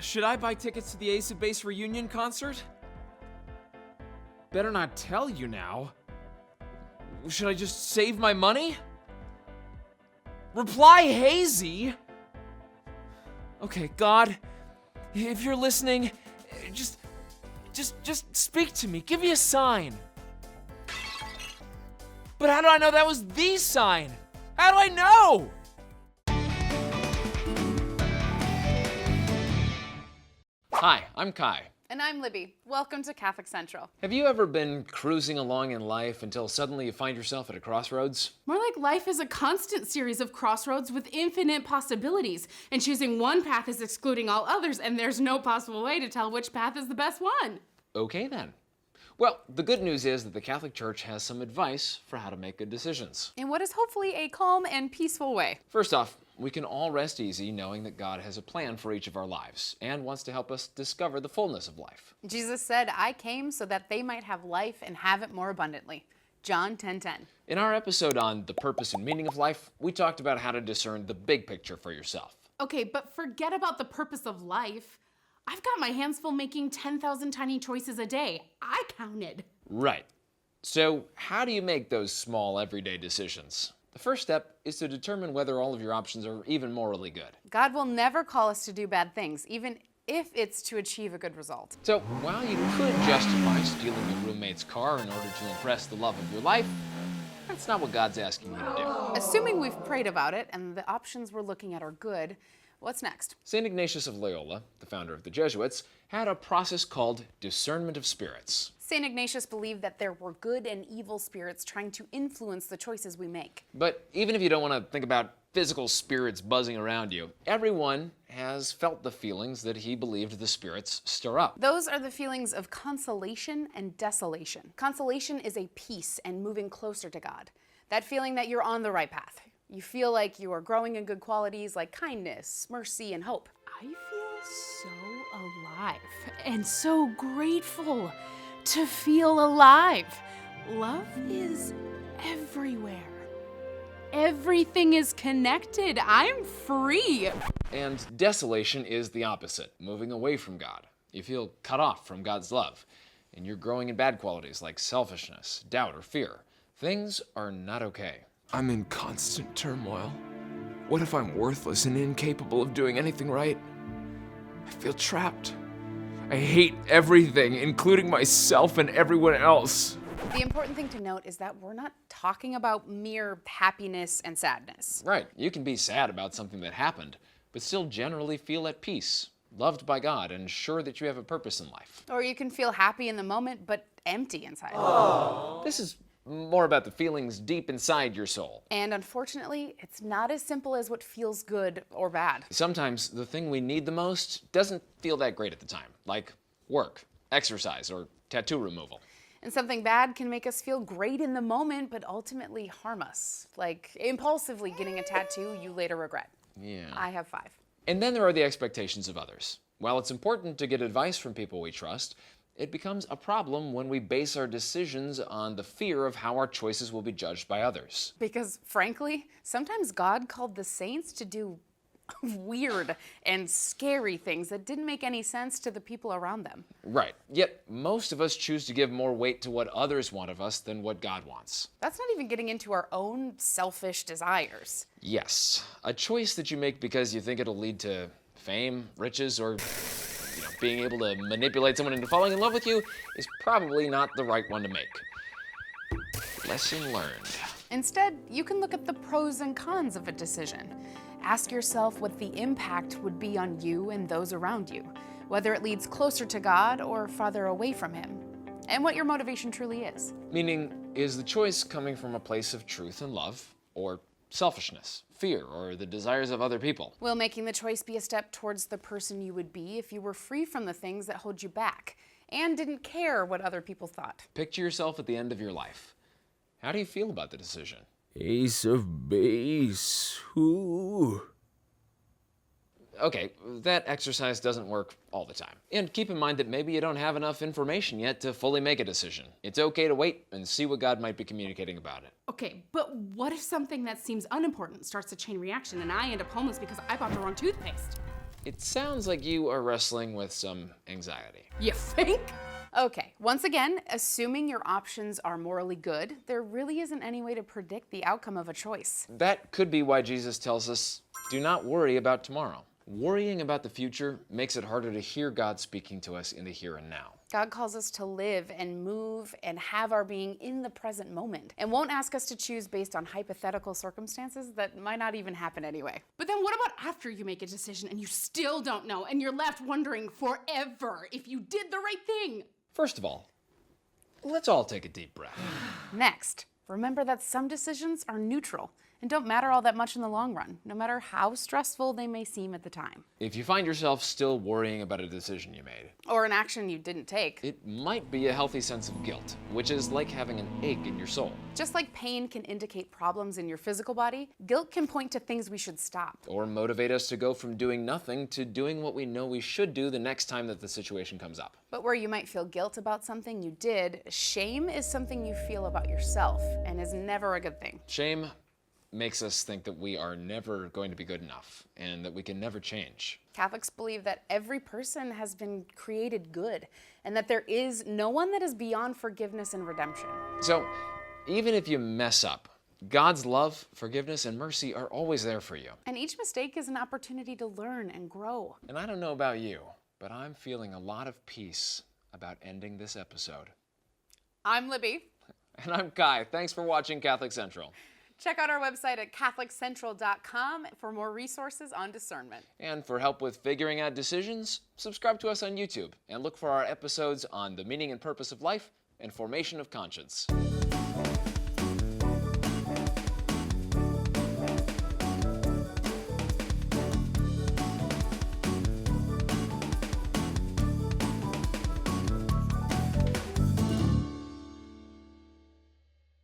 Should I buy tickets to the Ace of Base reunion concert? Better not tell you now. Should I just save my money? Reply hazy? Okay, God, if you're listening, just speak to me. Give me a sign. But how do I know that was the sign? How do I know? Hi, I'm Kai. And I'm Libby. Welcome to Catholic Central. Have you ever been cruising along in life until suddenly you find yourself at a crossroads? More like life is a constant series of crossroads with infinite possibilities, and choosing one path is excluding all others, and there's no possible way to tell which path is the best one. Okay then. Well, the good news is that the Catholic Church has some advice for how to make good decisions. In what is hopefully a calm and peaceful way. First off, we can all rest easy knowing that God has a plan for each of our lives and wants to help us discover the fullness of life. Jesus said, I came so that they might have life and have it more abundantly. John 10:10. In our episode on the purpose and meaning of life, we talked about how to discern the big picture for yourself. Okay, but forget about the purpose of life. I've got my hands full making 10,000 tiny choices a day. I counted. Right. So how do you make those small everyday decisions? The first step is to determine whether all of your options are even morally good. God will never call us to do bad things, even if it's to achieve a good result. So while you could justify stealing your roommate's car in order to impress the love of your life, that's not what God's asking you to do. Assuming we've prayed about it and the options we're looking at are good, what's next? St. Ignatius of Loyola, the founder of the Jesuits, had a process called discernment of spirits. St. Ignatius believed that there were good and evil spirits trying to influence the choices we make. But even if you don't want to think about physical spirits buzzing around you, everyone has felt the feelings that he believed the spirits stir up. Those are the feelings of consolation and desolation. Consolation is a peace and moving closer to God. That feeling that you're on the right path. You feel like you are growing in good qualities like kindness, mercy, and hope. I feel so alive and so grateful to feel alive. Love is everywhere. Everything is connected. I'm free. And desolation is the opposite, moving away from God. You feel cut off from God's love, and you're growing in bad qualities like selfishness, doubt, or fear. Things are not okay. I'm in constant turmoil. What if I'm worthless and incapable of doing anything right? I feel trapped. I hate everything, including myself and everyone else. The important thing to note is that we're not talking about mere happiness and sadness. Right, you can be sad about something that happened, but still generally feel at peace, loved by God, and sure that you have a purpose in life. Or you can feel happy in the moment, but empty inside. This is more about the feelings deep inside your soul. And unfortunately, it's not as simple as what feels good or bad. Sometimes the thing we need the most doesn't feel that great at the time, like work, exercise, or tattoo removal. And something bad can make us feel great in the moment, but ultimately harm us. Like impulsively getting a tattoo you later regret. Yeah. I have 5. And then there are the expectations of others. While it's important to get advice from people we trust, it becomes a problem when we base our decisions on the fear of how our choices will be judged by others. Because frankly, sometimes God called the saints to do weird and scary things that didn't make any sense to the people around them. Right. Yet most of us choose to give more weight to what others want of us than what God wants. That's not even getting into our own selfish desires. Yes. A choice that you make because you think it'll lead to fame, riches, or being able to manipulate someone into falling in love with you is probably not the right one to make. Lesson learned. Instead, you can look at the pros and cons of a decision. Ask yourself what the impact would be on you and those around you, whether it leads closer to God or farther away from Him, and what your motivation truly is. Meaning, is the choice coming from a place of truth and love, or selfishness, fear, or the desires of other people? Will making the choice be a step towards the person you would be if you were free from the things that hold you back and didn't care what other people thought? Picture yourself at the end of your life. How do you feel about the decision? Ace of Base. Ooh. Okay, that exercise doesn't work all the time. And keep in mind that maybe you don't have enough information yet to fully make a decision. It's okay to wait and see what God might be communicating about it. Okay, but what if something that seems unimportant starts a chain reaction and I end up homeless because I bought the wrong toothpaste? It sounds like you are wrestling with some anxiety. You think? Okay, once again, assuming your options are morally good, there really isn't any way to predict the outcome of a choice. That could be why Jesus tells us, do not worry about tomorrow. Worrying about the future makes it harder to hear God speaking to us in the here and now. God calls us to live and move and have our being in the present moment, and won't ask us to choose based on hypothetical circumstances that might not even happen anyway. But then what about after you make a decision and you still don't know and you're left wondering forever if you did the right thing? First of all, let's all take a deep breath. Next, remember that some decisions are neutral and don't matter all that much in the long run, no matter how stressful they may seem at the time. If you find yourself still worrying about a decision you made, Or an action you didn't take. it might be a healthy sense of guilt, which is like having an ache in your soul, Just like pain can indicate problems in your physical body, guilt can point to things we should stop. or motivate us to go from doing nothing to doing what we know we should do the next time that the situation comes up. But where you might feel guilt about something you did, shame is something you feel about yourself and is never a good thing. Shame makes us think that we are never going to be good enough and that we can never change. Catholics believe that every person has been created good and that there is no one that is beyond forgiveness and redemption. So, even if you mess up, God's love, forgiveness, and mercy are always there for you. And each mistake is an opportunity to learn and grow. And I don't know about you, but I'm feeling a lot of peace about ending this episode. I'm Libby. And I'm Kai. Thanks for watching Catholic Central. Check out our website at CatholicCentral.com for more resources on discernment. And for help with figuring out decisions, subscribe to us on YouTube and look for our episodes on the meaning and purpose of life and formation of conscience.